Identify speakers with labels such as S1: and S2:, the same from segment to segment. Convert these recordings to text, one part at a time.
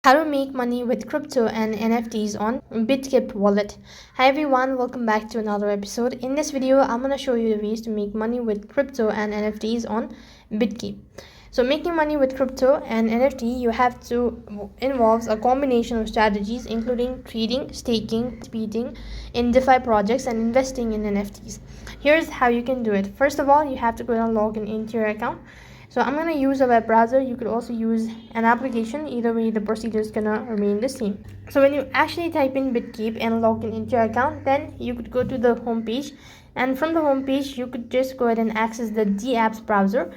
S1: How to make money with crypto and NFTs on Bitkeep wallet. Hi everyone, welcome back to another episode. In this video, I'm going to show you the ways to make money with crypto and NFTs on Bitkeep. So making money with crypto and NFT, you have to involves a combination of strategies including trading, staking, participating in DeFi projects and investing in NFTs. Here's how you can do it. First of all, you have to go and log into your account. So I'm going to use a web browser. You could also use an application. Either way, the procedure is going to remain the same. So when you actually type in Bitkeep and log into your account, then you could go to the home page. And from the home page, you could just go ahead and access the DApps browser.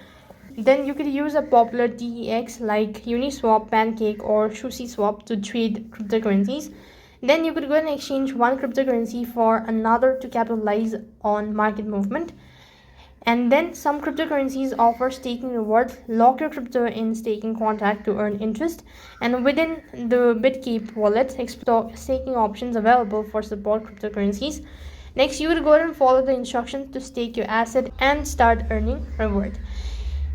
S1: Then you could use a popular DEX like Uniswap, Pancake, or SushiSwap to trade cryptocurrencies. Then you could go and exchange one cryptocurrency for another to capitalize on market movement. And then some cryptocurrencies offer staking rewards. Lock your crypto in staking contract to earn interest. And within the Bitkeep wallet, explore staking options available for support cryptocurrencies. Next, you would go ahead and follow the instructions to stake your asset and start earning reward.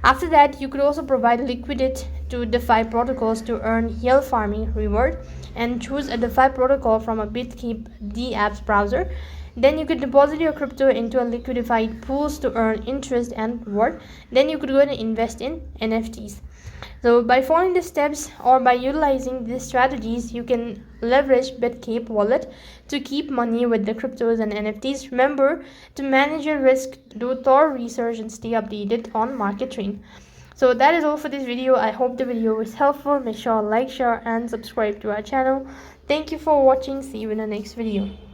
S1: After that, you could also provide liquidity to DeFi protocols to earn yield farming reward and choose a DeFi protocol from a Bitkeep DApps browser. Then you could deposit your crypto into a liquidified pools to earn interest and reward. Then you could go and invest in NFTs. So by following the steps or by utilizing these strategies, you can leverage Bitkeep wallet to keep money with the cryptos and NFTs. Remember to manage your risk, do thorough research, and stay updated on market trend. So that is all for this video. I hope the video was helpful. Make sure to like, share, and subscribe to our channel. Thank you for watching. See you in the next video.